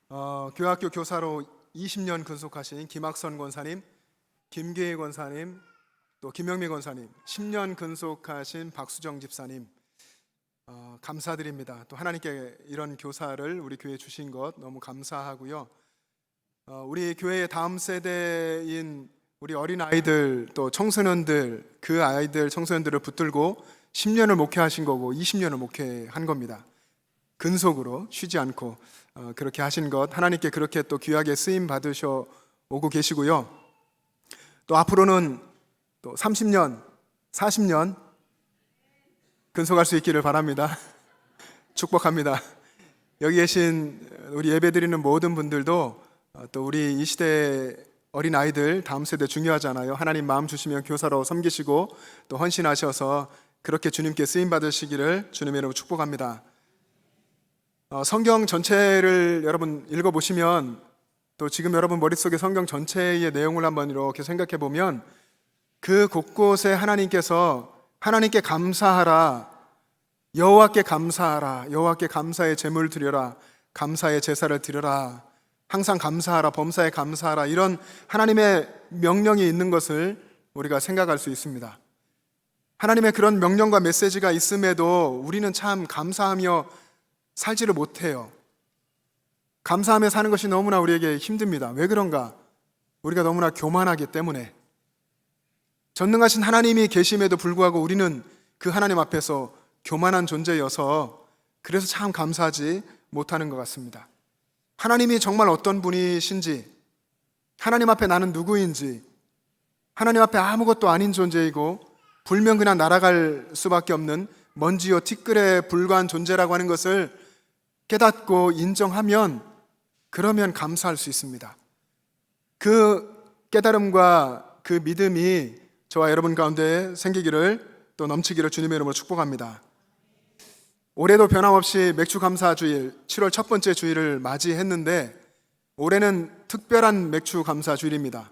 교학교 교사로 20년 근속하신 김학선 권사님, 김계희 권사님, 또 김영미 권사님, 10년 근속하신 박수정 집사님, 감사드립니다. 또 하나님께 이런 교사를 우리 교회에 주신 것 너무 감사하고요. 우리 교회의 다음 세대인 우리 어린 아이들 또 청소년들, 그 아이들 청소년들을 붙들고 10년을 목회하신 거고 20년을 목회한 겁니다. 근속으로 쉬지 않고 그렇게 하신 것, 하나님께 그렇게 또 귀하게 쓰임 받으셔 오고 계시고요. 또 앞으로는 또 30년, 40년 근속할 수 있기를 바랍니다. 축복합니다. 여기 계신 우리 예배드리는 모든 분들도 또 우리 이 시대 어린 아이들 다음 세대 중요하잖아요. 하나님 마음 주시면 교사로 섬기시고 또 헌신하셔서 그렇게 주님께 쓰임 받으시기를 주님의 이름으로 축복합니다. 성경 전체를 여러분 읽어보시면 또 지금 여러분 머릿속에 성경 전체의 내용을 한번 이렇게 생각해 보면 그 곳곳에 하나님께서 하나님께 감사하라, 여호와께 감사하라, 여호와께 감사의 제물 드려라, 감사의 제사를 드려라, 항상 감사하라, 범사에 감사하라, 이런 하나님의 명령이 있는 것을 우리가 생각할 수 있습니다. 하나님의 그런 명령과 메시지가 있음에도 우리는 참 감사하며 살지를 못해요. 감사하며 사는 것이 너무나 우리에게 힘듭니다. 왜 그런가? 우리가 너무나 교만하기 때문에. 전능하신 하나님이 계심에도 불구하고 우리는 그 하나님 앞에서 교만한 존재여서 그래서 참 감사하지 못하는 것 같습니다. 하나님이 정말 어떤 분이신지, 하나님 앞에 나는 누구인지, 하나님 앞에 아무것도 아닌 존재이고 불면 그냥 날아갈 수밖에 없는 먼지요 티끌에 불과한 존재라고 하는 것을 깨닫고 인정하면 그러면 감사할 수 있습니다. 그 깨달음과 그 믿음이 저와 여러분 가운데 생기기를 또 넘치기를 주님의 이름으로 축복합니다. 올해도 변함없이 맥주 감사 주일 7월 첫 번째 주일을 맞이했는데 올해는 특별한 맥주 감사 주일입니다.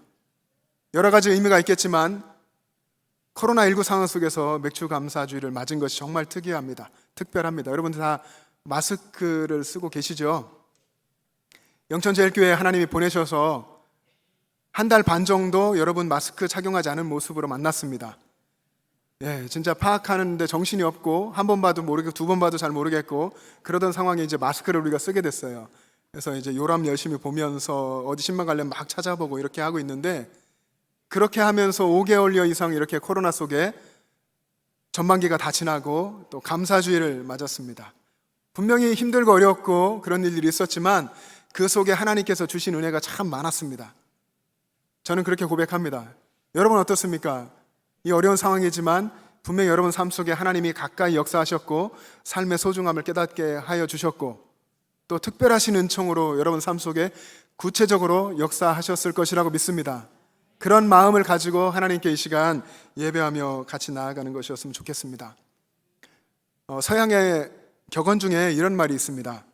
여러 가지 의미가 있겠지만 코로나19 상황 속에서 맥주 감사 주일을 맞은 것이 정말 특이합니다. 특별합니다. 여러분들 다 마스크를 쓰고 계시죠? 영천제일교회 하나님이 보내셔서 한 달 반 정도 여러분 마스크 착용하지 않은 모습으로 만났습니다. 진짜 파악하는데 정신이 없고 한 번 봐도 모르겠고 두 번 봐도 잘 모르겠고 그러던 상황에 이제 마스크를 우리가 쓰게 됐어요. 그래서 이제 요람 열심히 보면서 어디 신방 가려면 막 찾아보고 이렇게 하고 있는데 그렇게 하면서 5개월여 이상 이렇게 코로나 속에 전반기가 다 지나고 또 감사주일을 맞았습니다. 분명히 힘들고 어렵고 그런 일들이 있었지만 그 속에 하나님께서 주신 은혜가 참 많았습니다. 저는 그렇게 고백합니다. 여러분 어떻습니까? 이 어려운 상황이지만 분명히 여러분 삶 속에 하나님이 가까이 역사하셨고 삶의 소중함을 깨닫게 하여 주셨고 또 특별하신 은총으로 여러분 삶 속에 구체적으로 역사하셨을 것이라고 믿습니다. 그런 마음을 가지고 하나님께 이 시간 예배하며 같이 나아가는 것이었으면 좋겠습니다. 서양의 격언 중에 이런 말이 있습니다.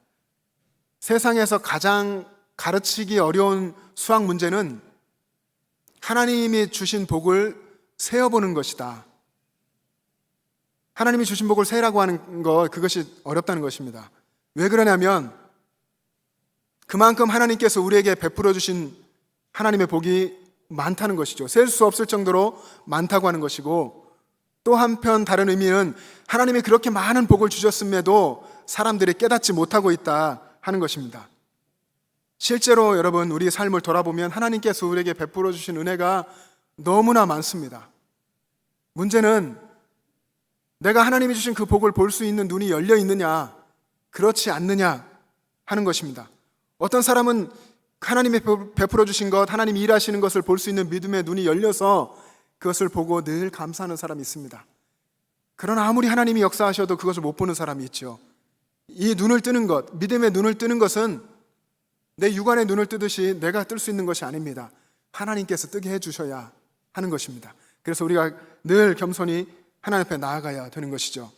세상에서 가장 가르치기 어려운 수학 문제는 하나님이 주신 복을 세어보는 것이다. 하나님이 주신 복을 세라고 하는 것, 그것이 어렵다는 것입니다. 왜 그러냐면 그만큼 하나님께서 우리에게 베풀어 주신 하나님의 복이 많다는 것이죠. 셀 수 없을 정도로 많다고 하는 것이고 또 한편 다른 의미는 하나님이 그렇게 많은 복을 주셨음에도 사람들이 깨닫지 못하고 있다 하는 것입니다. 실제로 여러분 우리 삶을 돌아보면 하나님께서 우리에게 베풀어 주신 은혜가 너무나 많습니다. 문제는 내가 하나님이 주신 그 복을 볼 수 있는 눈이 열려 있느냐 그렇지 않느냐 하는 것입니다. 어떤 사람은 하나님이 베풀어 주신 것, 하나님이 일하시는 것을 볼 수 있는 믿음의 눈이 열려서 그것을 보고 늘 감사하는 사람이 있습니다. 그러나 아무리 하나님이 역사하셔도 그것을 못 보는 사람이 있죠. 이 눈을 뜨는 것, 믿음의 눈을 뜨는 것은 내 육안의 눈을 뜨듯이 내가 뜰 수 있는 것이 아닙니다. 하나님께서 뜨게 해주셔야 하는 것입니다. 그래서 우리가 늘 겸손히 하나님 앞에 나아가야 되는 것이죠.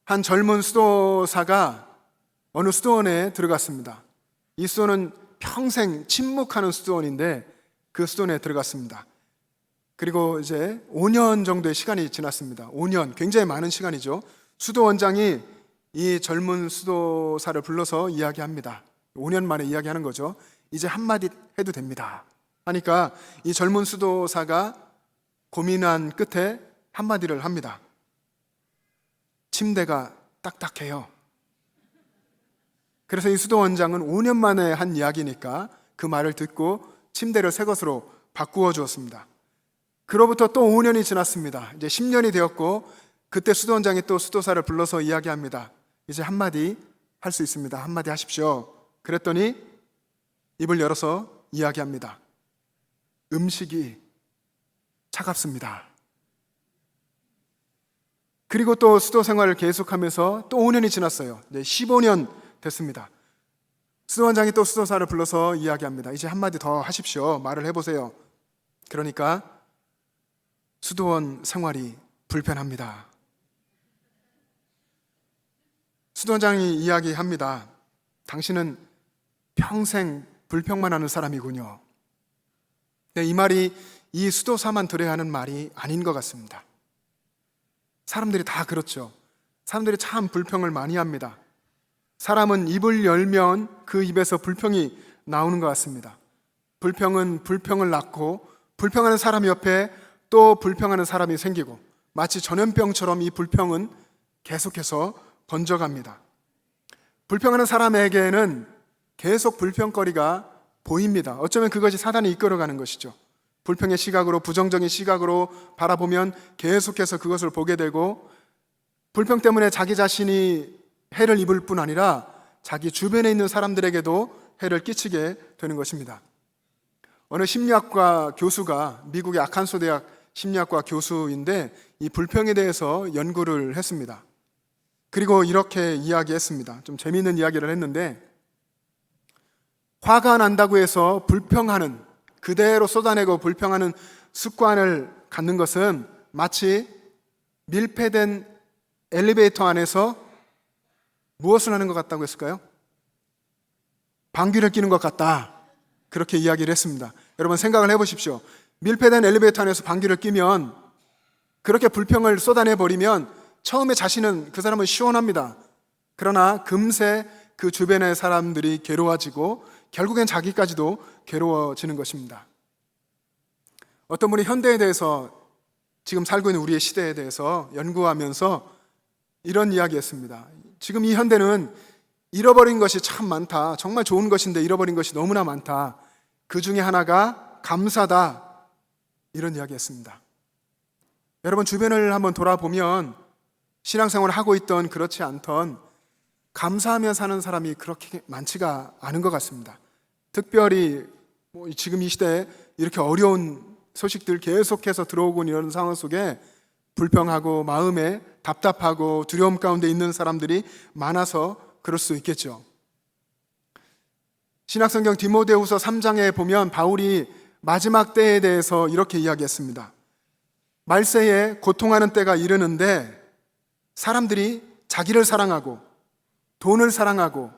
한 젊은 수도사가 어느 수도원에 들어갔습니다. 이 수도원은 평생 침묵하는 수도원인데 그 수도원에 들어갔습니다. 그리고 이제 5년 정도의 시간이 지났습니다. 5년, 굉장히 많은 시간이죠. 수도원장이 이 젊은 수도사를 불러서 이야기합니다. 5년 만에 이야기하는 거죠. 이제 한마디 해도 됩니다 하니까 이 젊은 수도사가 고민한 끝에 한마디를 합니다. 침대가 딱딱해요. 그래서 이 수도원장은 5년 만에 한 이야기니까 그 말을 듣고 침대를 새 것으로 바꾸어 주었습니다. 그로부터 또 5년이 지났습니다. 이제 10년이 되었고 그때 수도원장이 또 수도사를 불러서 이야기합니다. 이제 한마디 할 수 있습니다. 한마디 하십시오. 그랬더니 입을 열어서 이야기합니다. 음식이 차갑습니다. 그리고 또 수도 생활을 계속하면서 또 5년이 지났어요. 이제 15년 됐습니다. 수도원장이 또 수도사를 불러서 이야기합니다. 이제 한마디 더 하십시오. 말을 해보세요. 그러니까 수도원 생활이 불편합니다. 수도원장이 이야기합니다. 당신은 평생 불평만 하는 사람이군요. 이 말이 이 수도사만 들어야 하는 말이 아닌 것 같습니다. 사람들이 다 그렇죠. 사람들이 참 불평을 많이 합니다. 사람은 입을 열면 그 입에서 불평이 나오는 것 같습니다. 불평은 불평을 낳고 불평하는 사람 옆에 또 불평하는 사람이 생기고 마치 전염병처럼 이 불평은 계속해서 번져갑니다. 불평하는 사람에게는 계속 불평거리가 보입니다. 어쩌면 그것이 사단이 이끌어가는 것이죠. 불평의 시각으로, 부정적인 시각으로 바라보면 계속해서 그것을 보게 되고 불평 때문에 자기 자신이 해를 입을 뿐 아니라 자기 주변에 있는 사람들에게도 해를 끼치게 되는 것입니다. 어느 심리학과 교수가, 미국의 아칸소 대학 심리학과 교수인데 이 불평에 대해서 연구를 했습니다. 그리고 이렇게 이야기했습니다. 좀 재미있는 이야기를 했는데, 화가 난다고 해서 불평하는, 그대로 쏟아내고 불평하는 습관을 갖는 것은 마치 밀폐된 엘리베이터 안에서 무엇을 하는 것 같다고 했을까요? 방귀를 뀌는 것 같다. 그렇게 이야기를 했습니다. 여러분 생각을 해보십시오. 밀폐된 엘리베이터 안에서 방귀를 뀌면, 그렇게 불평을 쏟아내버리면 처음에 자신은, 그 사람은 시원합니다. 그러나 금세 그 주변의 사람들이 괴로워지고 결국엔 자기까지도 괴로워지는 것입니다. 어떤 분이 현대에 대해서, 지금 살고 있는 우리의 시대에 대해서 연구하면서 이런 이야기했습니다. 지금 이 현대는 잃어버린 것이 참 많다. 정말 좋은 것인데 잃어버린 것이 너무나 많다. 그 중에 하나가 감사다. 이런 이야기했습니다. 여러분 주변을 한번 돌아보면 신앙생활을 하고 있던 그렇지 않던 감사하며 사는 사람이 그렇게 많지가 않은 것 같습니다. 특별히 지금 이 시대에 이렇게 어려운 소식들 계속해서 들어오고 이런 상황 속에 불평하고 마음에 답답하고 두려움 가운데 있는 사람들이 많아서 그럴 수 있겠죠. 신약성경 디모데후서 3장에 보면 바울이 마지막 때에 대해서 이렇게 이야기했습니다. 말세에 고통하는 때가 이르는데 사람들이 자기를 사랑하고 돈을 사랑하고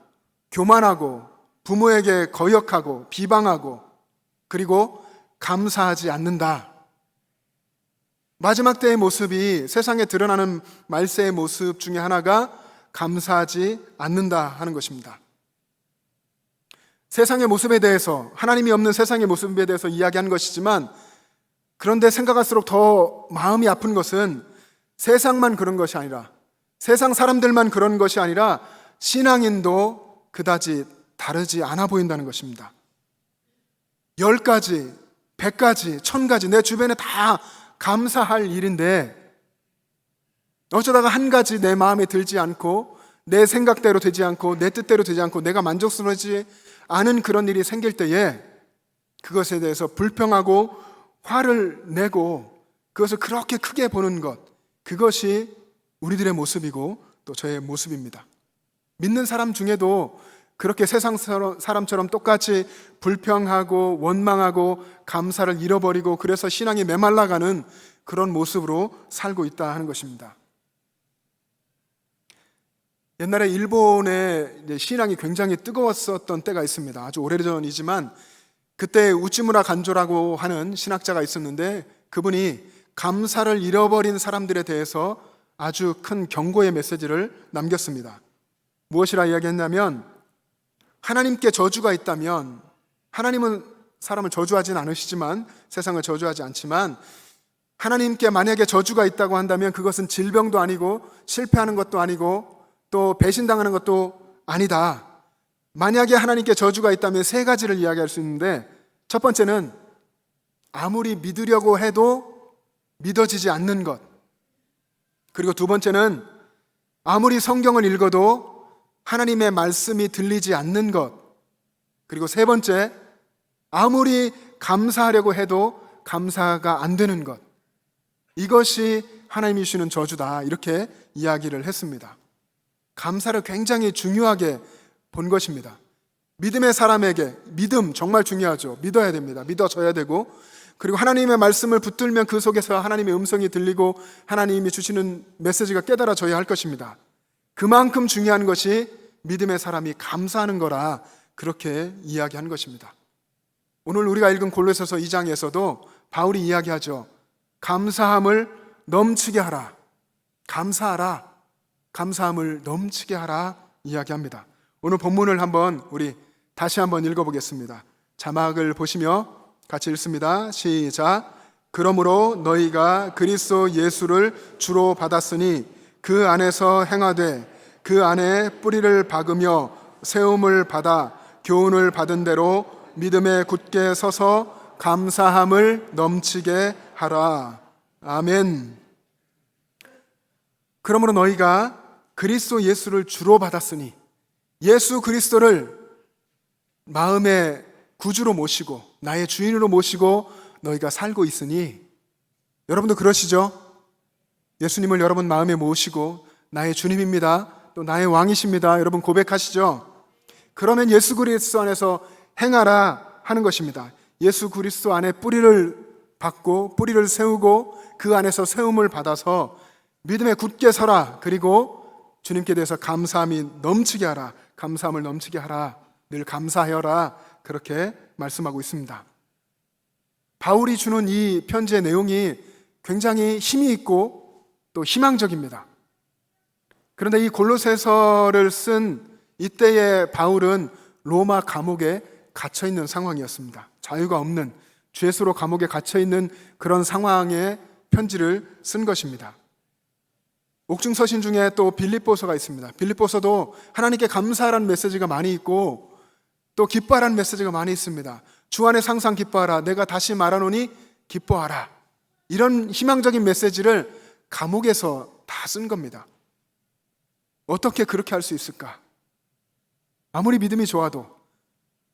교만하고 부모에게 거역하고 비방하고 그리고 감사하지 않는다. 마지막 때의 모습이, 세상에 드러나는 말세의 모습 중에 하나가 감사하지 않는다 하는 것입니다. 세상의 모습에 대해서, 하나님이 없는 세상의 모습에 대해서 이야기한 것이지만, 그런데 생각할수록 더 마음이 아픈 것은 세상만 그런 것이 아니라, 세상 사람들만 그런 것이 아니라 신앙인도 그다지 다르지 않아 보인다는 것입니다. 10가지, 100가지, 1000가지 내 주변에 다 감사할 일인데 어쩌다가 한 가지 내 마음에 들지 않고 내 생각대로 되지 않고 내 뜻대로 되지 않고 내가 만족스러워하지 않은 그런 일이 생길 때에 그것에 대해서 불평하고 화를 내고 그것을 그렇게 크게 보는 것, 그것이 우리들의 모습이고 또 저의 모습입니다. 믿는 사람 중에도 그렇게 세상 사람처럼 똑같이 불평하고 원망하고 감사를 잃어버리고 그래서 신앙이 메말라가는 그런 모습으로 살고 있다 하는 것입니다. 옛날에 일본의 신앙이 굉장히 뜨거웠었던 때가 있습니다. 아주 오래전이지만 그때 우찌무라 간조라고 하는 신학자가 있었는데 그분이 감사를 잃어버린 사람들에 대해서 아주 큰 경고의 메시지를 남겼습니다. 무엇이라 이야기했냐면, 하나님께 저주가 있다면, 하나님은 사람을 저주하진 않으시지만, 세상을 저주하지 않지만, 하나님께 만약에 저주가 있다고 한다면 그것은 질병도 아니고 실패하는 것도 아니고 또 배신당하는 것도 아니다. 만약에 하나님께 저주가 있다면 세 가지를 이야기할 수 있는데, 첫 번째는 아무리 믿으려고 해도 믿어지지 않는 것. 그리고 두 번째는 아무리 성경을 읽어도 하나님의 말씀이 들리지 않는 것. 그리고 세 번째, 아무리 감사하려고 해도 감사가 안 되는 것. 이것이 하나님이 주시는 저주다. 이렇게 이야기를 했습니다. 감사를 굉장히 중요하게 본 것입니다. 믿음의 사람에게 믿음 정말 중요하죠. 믿어야 됩니다. 믿어져야 되고, 그리고 하나님의 말씀을 붙들면 그 속에서 하나님의 음성이 들리고 하나님이 주시는 메시지가 깨달아져야 할 것입니다. 그만큼 중요한 것이 믿음의 사람이 감사하는 거라 그렇게 이야기한 것입니다. 오늘 우리가 읽은 골로새서 2장에서도 바울이 이야기하죠. 감사함을 넘치게 하라. 감사하라. 감사함을 넘치게 하라 이야기합니다. 오늘 본문을 우리 다시 한번 읽어보겠습니다. 자막을 보시며 같이 읽습니다. 시작. 그러므로 너희가 그리스도 예수를 주로 받았으니 그 안에서 행하되 그 안에 뿌리를 박으며 세움을 받아 교훈을 받은 대로 믿음에 굳게 서서 감사함을 넘치게 하라. 아멘. 그러므로 너희가 그리스도 예수를 주로 받았으니, 예수 그리스도를 마음의 구주로 모시고 나의 주인으로 모시고 너희가 살고 있으니, 여러분도 그러시죠? 예수님을 여러분 마음에 모시고 나의 주님입니다, 또 나의 왕이십니다, 여러분 고백하시죠? 그러면 예수 그리스도 안에서 행하라 하는 것입니다. 예수 그리스도 안에 뿌리를 박고 뿌리를 세우고 그 안에서 세움을 받아서 믿음에 굳게 서라. 그리고 주님께 대해서 감사함이 넘치게 하라. 감사함을 넘치게 하라. 늘 감사하여라. 그렇게 말씀하고 있습니다. 바울이 주는 이 편지의 내용이 굉장히 힘이 있고 또 희망적입니다. 그런데 이 골로새서를 쓴 이때의 바울은 로마 감옥에 갇혀 있는 상황이었습니다. 자유가 없는, 죄수로 감옥에 갇혀 있는 그런 상황에 편지를 쓴 것입니다. 옥중서신 중에 또 빌립보서가 있습니다. 빌립보서도 하나님께 감사하라는 메시지가 많이 있고 또 기뻐하라는 메시지가 많이 있습니다. 주 안에 항상 기뻐하라. 내가 다시 말하노니 기뻐하라. 이런 희망적인 메시지를 감옥에서 다 쓴 겁니다. 어떻게 그렇게 할 수 있을까? 아무리 믿음이 좋아도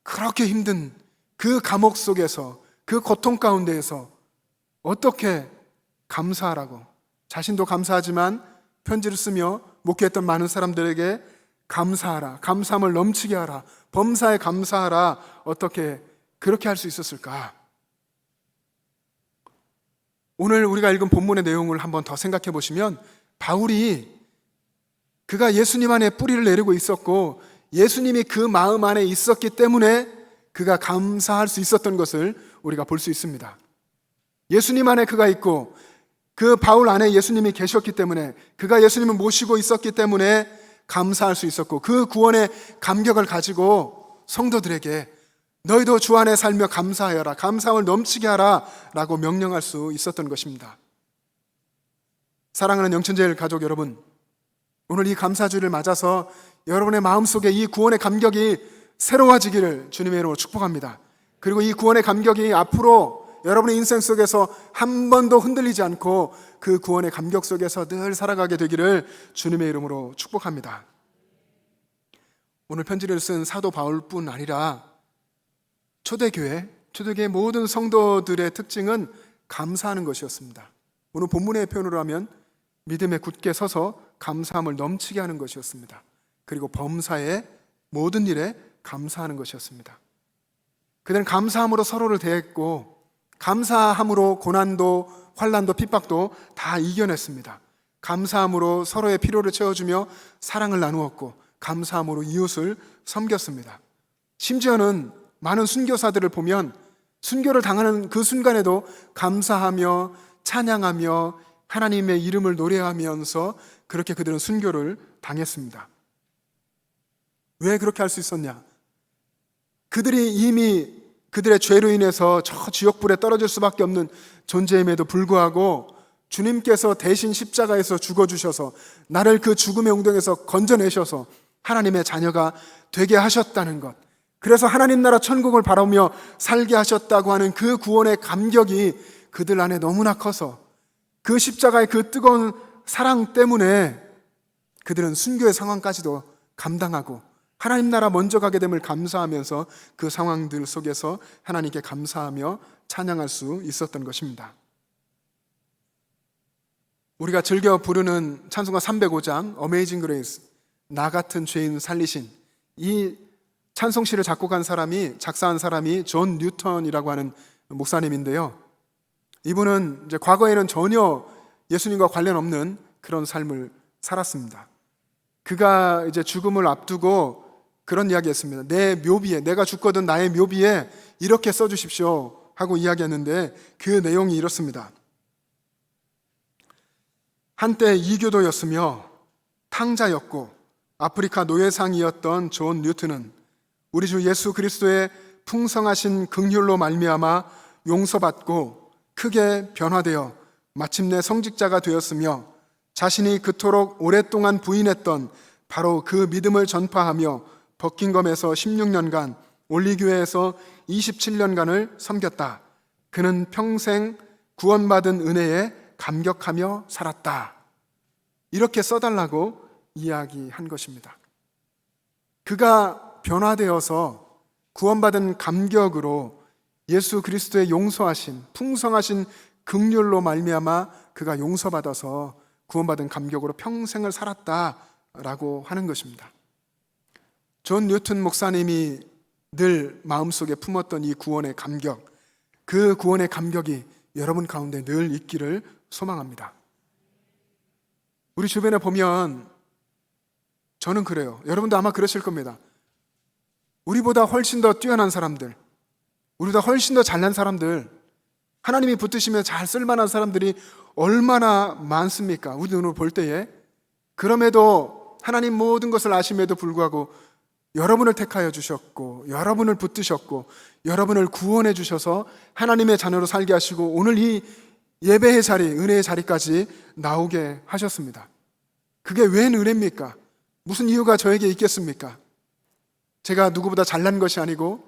그렇게 힘든 그 감옥 속에서, 그 고통 가운데에서 어떻게 감사하라고, 자신도 감사하지만 편지를 쓰며 목회했던 많은 사람들에게 감사하라, 감사함을 넘치게 하라, 범사에 감사하라, 어떻게 그렇게 할 수 있었을까? 오늘 우리가 읽은 본문의 내용을 한번 더 생각해 보시면, 바울이 그가 예수님 안에 뿌리를 내리고 있었고 예수님이 그 마음 안에 있었기 때문에 그가 감사할 수 있었던 것을 우리가 볼 수 있습니다. 예수님 안에 그가 있고 그 바울 안에 예수님이 계셨기 때문에, 그가 예수님을 모시고 있었기 때문에 감사할 수 있었고, 그 구원의 감격을 가지고 성도들에게 너희도 주 안에 살며 감사하여라, 감사함을 넘치게 하라 라고 명령할 수 있었던 것입니다. 사랑하는 영천제일 가족 여러분, 오늘 이 감사주를 맞아서 여러분의 마음속에 이 구원의 감격이 새로워지기를 주님의 이름으로 축복합니다. 그리고 이 구원의 감격이 앞으로 여러분의 인생 속에서 한 번도 흔들리지 않고 그 구원의 감격 속에서 늘 살아가게 되기를 주님의 이름으로 축복합니다. 오늘 편지를 쓴 사도 바울뿐 아니라 초대교회 모든 성도들의 특징은 감사하는 것이었습니다. 오늘 본문의 표현으로 하면 믿음에 굳게 서서 감사함을 넘치게 하는 것이었습니다. 그리고 범사의 모든 일에 감사하는 것이었습니다. 그들은 감사함으로 서로를 대했고, 감사함으로 고난도, 환난도, 핍박도 다 이겨냈습니다. 감사함으로 서로의 필요를 채워주며 사랑을 나누었고, 감사함으로 이웃을 섬겼습니다. 심지어는 많은 순교사들을 보면 순교를 당하는 그 순간에도 감사하며 찬양하며 하나님의 이름을 노래하면서 그렇게 그들은 순교를 당했습니다. 왜 그렇게 할 수 있었냐? 그들이 이미 그들의 죄로 인해서 저 지옥불에 떨어질 수밖에 없는 존재임에도 불구하고 주님께서 대신 십자가에서 죽어주셔서 나를 그 죽음의 웅덩이에서 건져내셔서 하나님의 자녀가 되게 하셨다는 것, 그래서 하나님 나라 천국을 바라보며 살게 하셨다고 하는 그 구원의 감격이 그들 안에 너무나 커서 그 십자가의 그 뜨거운 사랑 때문에 그들은 순교의 상황까지도 감당하고 하나님 나라 먼저 가게 됨을 감사하면서 그 상황들 속에서 하나님께 감사하며 찬양할 수 있었던 것입니다. 우리가 즐겨 부르는 찬송가 305장 Amazing Grace, 나 같은 죄인 살리신, 이 찬송시를 작사한 사람이 존 뉴턴이라고 하는 목사님인데요. 이분은 이제 과거에는 전혀 예수님과 관련 없는 그런 삶을 살았습니다. 그가 이제 죽음을 앞두고 그런 이야기했습니다. 내 묘비에, 내가 죽거든 나의 묘비에 이렇게 써주십시오 하고 이야기했는데 그 내용이 이렇습니다. 한때 이교도였으며 탕자였고 아프리카 노예상이었던 존 뉴턴은 우리 주 예수 그리스도의 풍성하신 긍휼로 말미암아 용서받고 크게 변화되어 마침내 성직자가 되었으며 자신이 그토록 오랫동안 부인했던 바로 그 믿음을 전파하며 버킹엄에서 16년간, 올리교회에서 27년간을 섬겼다. 그는 평생 구원받은 은혜에 감격하며 살았다. 이렇게 써달라고 이야기한 것입니다. 그가 변화되어서 구원받은 감격으로 예수 그리스도의 용서하신 풍성하신 긍휼로 말미암아 그가 용서받아서 구원받은 감격으로 평생을 살았다라고 하는 것입니다. 존 뉴턴 목사님이 늘 마음속에 품었던 이 구원의 감격, 그 구원의 감격이 여러분 가운데 늘 있기를 소망합니다. 우리 주변에 보면 저는 그래요. 여러분도 아마 그러실 겁니다. 우리보다 훨씬 더 뛰어난 사람들, 우리보다 훨씬 더 잘난 사람들, 하나님이 붙드시면 잘 쓸만한 사람들이 얼마나 많습니까? 우리 눈으로 볼 때에. 그럼에도 하나님 모든 것을 아심에도 불구하고 여러분을 택하여 주셨고 여러분을 붙드셨고 여러분을 구원해 주셔서 하나님의 자녀로 살게 하시고 오늘 이 예배의 자리, 은혜의 자리까지 나오게 하셨습니다. 그게 웬 은혜입니까? 무슨 이유가 저에게 있겠습니까? 제가 누구보다 잘난 것이 아니고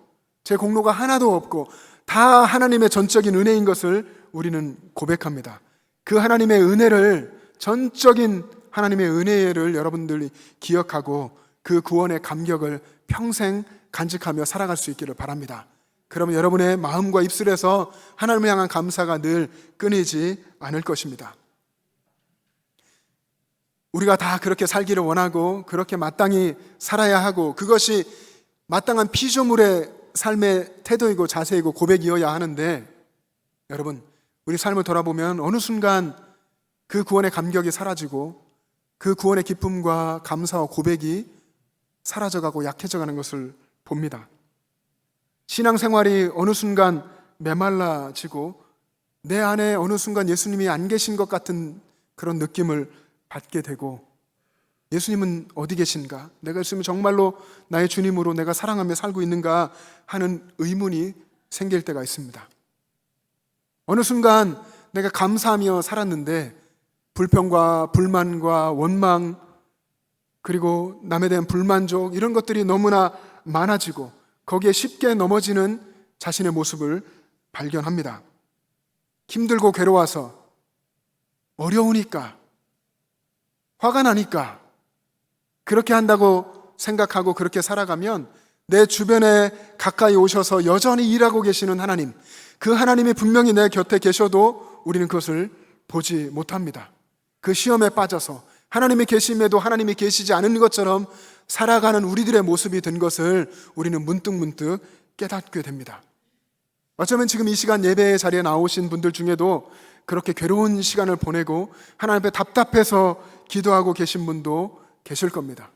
제 공로가 하나도 없고 다 하나님의 전적인 은혜인 것을 우리는 고백합니다. 그 하나님의 은혜를, 전적인 하나님의 은혜를 여러분들이 기억하고 그 구원의 감격을 평생 간직하며 살아갈 수 있기를 바랍니다. 그러면 여러분의 마음과 입술에서 하나님을 향한 감사가 늘 끊이지 않을 것입니다. 우리가 다 그렇게 살기를 원하고 그렇게 마땅히 살아야 하고 그것이 마땅한 피조물의 삶의 태도이고 자세이고 고백이어야 하는데, 여러분 우리 삶을 돌아보면 어느 순간 그 구원의 감격이 사라지고 그 구원의 기쁨과 감사와 고백이 사라져가고 약해져가는 것을 봅니다. 신앙생활이 어느 순간 메말라지고 내 안에 어느 순간 예수님이 안 계신 것 같은 그런 느낌을 받게 되고, 예수님은 어디 계신가? 내가 예수님을 정말로 나의 주님으로 내가 사랑하며 살고 있는가 하는 의문이 생길 때가 있습니다. 어느 순간 내가 감사하며 살았는데 불평과 불만과 원망, 그리고 남에 대한 불만족, 이런 것들이 너무나 많아지고 거기에 쉽게 넘어지는 자신의 모습을 발견합니다. 힘들고 괴로워서, 어려우니까, 화가 나니까 그렇게 한다고 생각하고 그렇게 살아가면 내 주변에 가까이 오셔서 여전히 일하고 계시는 하나님, 그 하나님이 분명히 내 곁에 계셔도 우리는 그것을 보지 못합니다. 그 시험에 빠져서 하나님이 계심에도 하나님이 계시지 않은 것처럼 살아가는 우리들의 모습이 된 것을 우리는 문득문득 깨닫게 됩니다. 어쩌면 지금 이 시간 예배의 자리에 나오신 분들 중에도 그렇게 괴로운 시간을 보내고 하나님 앞에 답답해서 기도하고 계신 분도 계실 겁니다.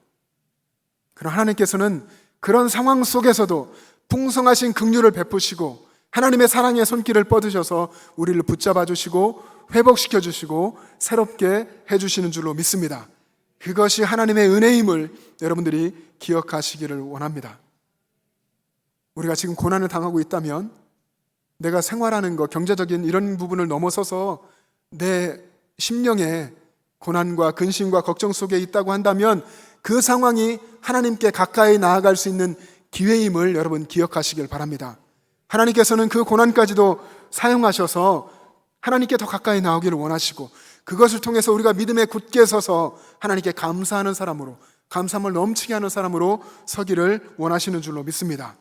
그러나 하나님께서는 그런 상황 속에서도 풍성하신 긍휼을 베푸시고 하나님의 사랑의 손길을 뻗으셔서 우리를 붙잡아 주시고 회복시켜 주시고 새롭게 해주시는 줄로 믿습니다. 그것이 하나님의 은혜임을 여러분들이 기억하시기를 원합니다. 우리가 지금 고난을 당하고 있다면 내가 생활하는 것, 경제적인 이런 부분을 넘어서서 내 심령에 고난과 근심과 걱정 속에 있다고 한다면 그 상황이 하나님께 가까이 나아갈 수 있는 기회임을 여러분 기억하시길 바랍니다. 하나님께서는 그 고난까지도 사용하셔서 하나님께 더 가까이 나오기를 원하시고, 그것을 통해서 우리가 믿음에 굳게 서서 하나님께 감사하는 사람으로, 감사함을 넘치게 하는 사람으로 서기를 원하시는 줄로 믿습니다.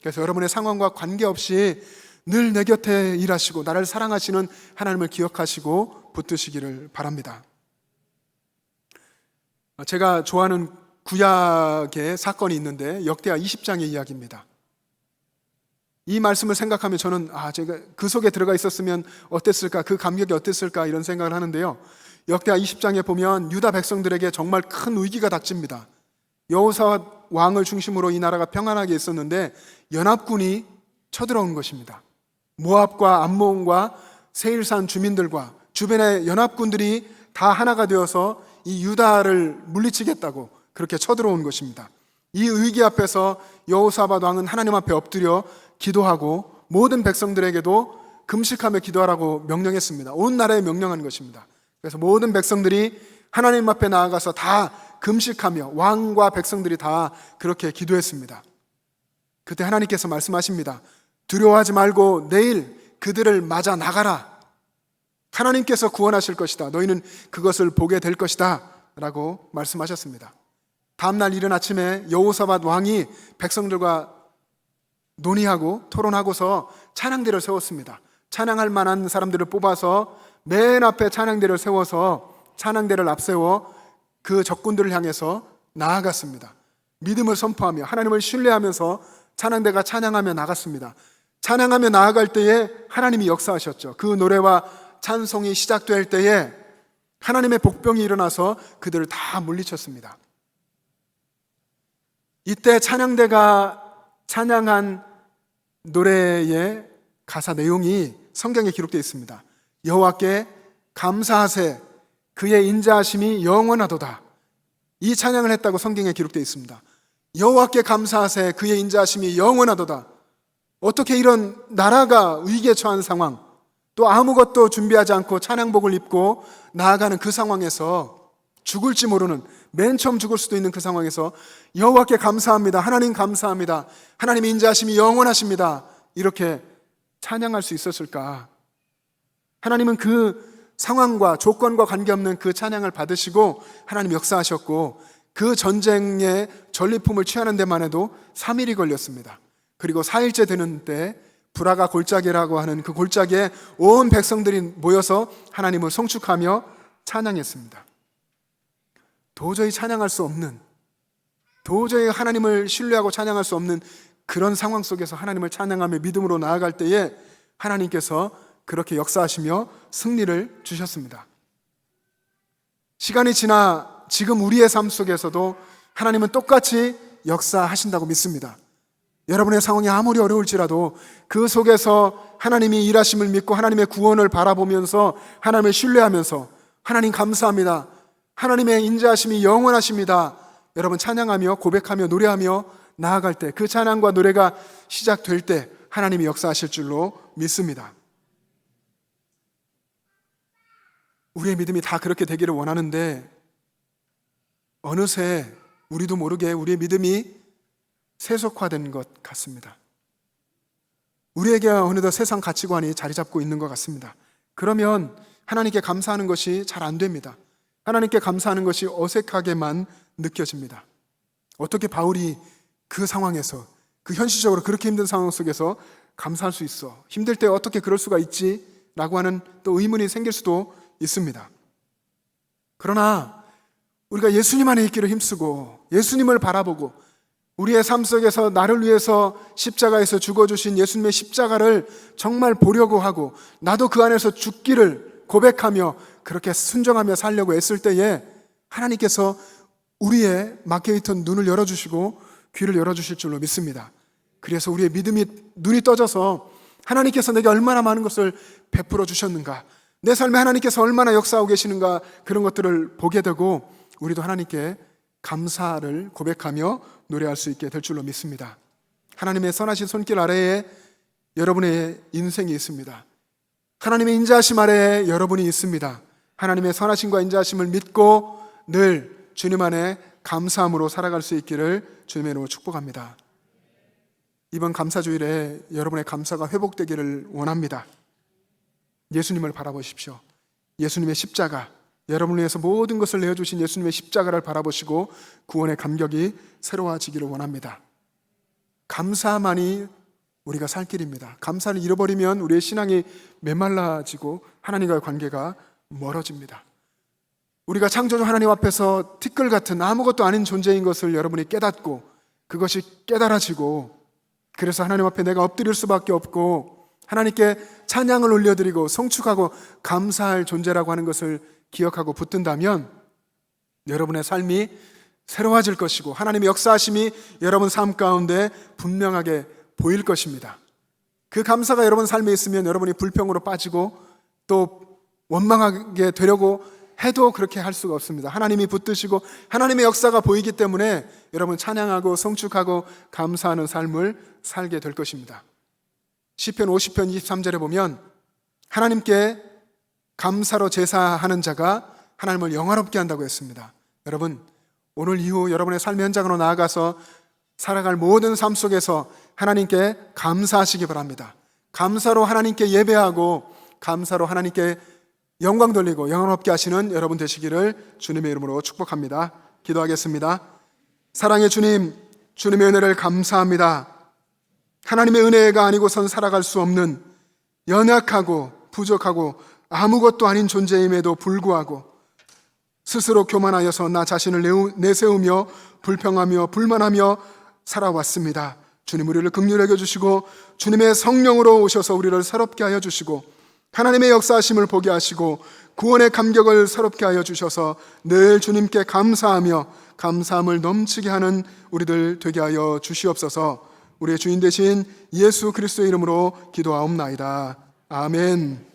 그래서 여러분의 상황과 관계없이 늘 내 곁에 일하시고 나를 사랑하시는 하나님을 기억하시고 붙드시기를 바랍니다. 제가 좋아하는 구약의 사건이 있는데 역대하 20장의 이야기입니다. 이 말씀을 생각하면 저는 제가 그 속에 들어가 있었으면 어땠을까, 그 감격이 어땠을까 이런 생각을 하는데요. 역대하 20장에 보면 유다 백성들에게 정말 큰 위기가 닥칩니다. 여호사밧 왕을 중심으로 이 나라가 평안하게 있었는데 연합군이 쳐들어온 것입니다. 모압과 암몬과 세일산 주민들과 주변의 연합군들이 다 하나가 되어서 이 유다를 물리치겠다고 그렇게 쳐들어온 것입니다. 이 위기 앞에서 여호사밧 왕은 하나님 앞에 엎드려 기도하고 모든 백성들에게도 금식하며 기도하라고 명령했습니다. 온 나라에 명령한 것입니다. 그래서 모든 백성들이 하나님 앞에 나아가서 다 금식하며 왕과 백성들이 다 그렇게 기도했습니다. 그때 하나님께서 말씀하십니다. 두려워하지 말고 내일 그들을 맞아 나가라. 하나님께서 구원하실 것이다. 너희는 그것을 보게 될 것이다 라고 말씀하셨습니다. 다음날 이른 아침에 여호사밧 왕이 백성들과 논의하고 토론하고서 찬양대를 세웠습니다. 찬양할 만한 사람들을 뽑아서 맨 앞에 찬양대를 세워서 찬양대를 앞세워 그 적군들을 향해서 나아갔습니다. 믿음을 선포하며 하나님을 신뢰하면서 찬양대가 찬양하며 나갔습니다. 찬양하며 나아갈 때에 하나님이 역사하셨죠. 그 노래와 찬송이 시작될 때에 하나님의 복병이 일어나서 그들을 다 물리쳤습니다. 이때 찬양대가 찬양한 노래의 가사 내용이 성경에 기록되어 있습니다. 여호와께 감사하세 그의 인자하심이 영원하도다. 이 찬양을 했다고 성경에 기록되어 있습니다. 여호와께 감사하세 그의 인자하심이 영원하도다. 어떻게 이런 나라가 위기에 처한 상황, 또 아무것도 준비하지 않고 찬양복을 입고 나아가는 그 상황에서 죽을지 모르는, 맨 처음 죽을 수도 있는 그 상황에서 여호와께 감사합니다, 하나님 감사합니다, 하나님의 인자하심이 영원하십니다, 이렇게 찬양할 수 있었을까? 하나님은 그 상황과 조건과 관계없는 그 찬양을 받으시고 하나님 역사하셨고, 그 전쟁의 전리품을 취하는 데만 해도 3일이 걸렸습니다. 그리고 4일째 되는 때 브라가 골짜기라고 하는 그 골짜기에 온 백성들이 모여서 하나님을 송축하며 찬양했습니다. 도저히 찬양할 수 없는, 도저히 하나님을 신뢰하고 찬양할 수 없는 그런 상황 속에서 하나님을 찬양하며 믿음으로 나아갈 때에 하나님께서 그렇게 역사하시며 승리를 주셨습니다. 시간이 지나 지금 우리의 삶 속에서도 하나님은 똑같이 역사하신다고 믿습니다. 여러분의 상황이 아무리 어려울지라도 그 속에서 하나님이 일하심을 믿고 하나님의 구원을 바라보면서 하나님을 신뢰하면서 하나님 감사합니다, 하나님의 인자하심이 영원하십니다, 여러분 찬양하며 고백하며 노래하며 나아갈 때, 그 찬양과 노래가 시작될 때 하나님이 역사하실 줄로 믿습니다. 우리의 믿음이 다 그렇게 되기를 원하는데 어느새 우리도 모르게 우리의 믿음이 세속화된 것 같습니다. 우리에게 어느덧 세상 가치관이 자리 잡고 있는 것 같습니다. 그러면 하나님께 감사하는 것이 잘 안 됩니다. 하나님께 감사하는 것이 어색하게만 느껴집니다. 어떻게 바울이 그 상황에서, 그 현실적으로 그렇게 힘든 상황 속에서 감사할 수 있어? 힘들 때 어떻게 그럴 수가 있지? 라고 하는 또 의문이 생길 수도 있습니다. 그러나 우리가 예수님 안에 있기를 힘쓰고 예수님을 바라보고 우리의 삶 속에서 나를 위해서 십자가에서 죽어주신 예수님의 십자가를 정말 보려고 하고 나도 그 안에서 죽기를 고백하며 그렇게 순종하며 살려고 애쓸 때에 하나님께서 우리의 막혀있던 눈을 열어주시고 귀를 열어주실 줄로 믿습니다. 그래서 우리의 믿음이, 눈이 떠져서 하나님께서 내게 얼마나 많은 것을 베풀어 주셨는가, 내 삶에 하나님께서 얼마나 역사하고 계시는가, 그런 것들을 보게 되고 우리도 하나님께 감사를 고백하며 노래할 수 있게 될 줄로 믿습니다. 하나님의 선하신 손길 아래에 여러분의 인생이 있습니다. 하나님의 인자하심 아래에 여러분이 있습니다. 하나님의 선하심과 인자하심을 믿고 늘 주님 안에 감사함으로 살아갈 수 있기를 주님의 이름으로 축복합니다. 이번 감사주일에 여러분의 감사가 회복되기를 원합니다. 예수님을 바라보십시오. 예수님의 십자가, 여러분을 위해서 모든 것을 내어주신 예수님의 십자가를 바라보시고 구원의 감격이 새로워지기를 원합니다. 감사만이 우리가 살 길입니다. 감사를 잃어버리면 우리의 신앙이 메말라지고 하나님과의 관계가 멀어집니다. 우리가 창조주 하나님 앞에서 티끌 같은 아무것도 아닌 존재인 것을 여러분이 깨닫고 그것이 깨달아지고 그래서 하나님 앞에 내가 엎드릴 수밖에 없고 하나님께 찬양을 올려드리고 송축하고 감사할 존재라고 하는 것을 기억하고 붙든다면 여러분의 삶이 새로워질 것이고 하나님의 역사하심이 여러분 삶 가운데 분명하게 보일 것입니다. 그 감사가 여러분 삶에 있으면 여러분이 불평으로 빠지고 또 원망하게 되려고 해도 그렇게 할 수가 없습니다. 하나님이 붙드시고 하나님의 역사가 보이기 때문에 여러분 찬양하고 송축하고 감사하는 삶을 살게 될 것입니다. 시편 50편 23절에 보면 하나님께 감사로 제사하는 자가 하나님을 영화롭게 한다고 했습니다. 여러분, 오늘 이후 여러분의 삶의 현장으로 나아가서 살아갈 모든 삶 속에서 하나님께 감사하시기 바랍니다. 감사로 하나님께 예배하고 감사로 하나님께 영광 돌리고 영원롭게 하시는 여러분 되시기를 주님의 이름으로 축복합니다. 기도하겠습니다. 사랑의 주님, 주님의 은혜를 감사합니다. 하나님의 은혜가 아니고선 살아갈 수 없는 연약하고 부족하고 아무것도 아닌 존재임에도 불구하고 스스로 교만하여서 나 자신을 내세우며 불평하며 불만하며 살아왔습니다. 주님, 우리를 긍휼히 여겨주시고 주님의 성령으로 오셔서 우리를 새롭게 하여 주시고 하나님의 역사하심을 보게 하시고 구원의 감격을 새롭게 하여 주셔서 늘 주님께 감사하며 감사함을 넘치게 하는 우리들 되게 하여 주시옵소서. 우리의 주인 되신 예수 그리스도의 이름으로 기도하옵나이다. 아멘.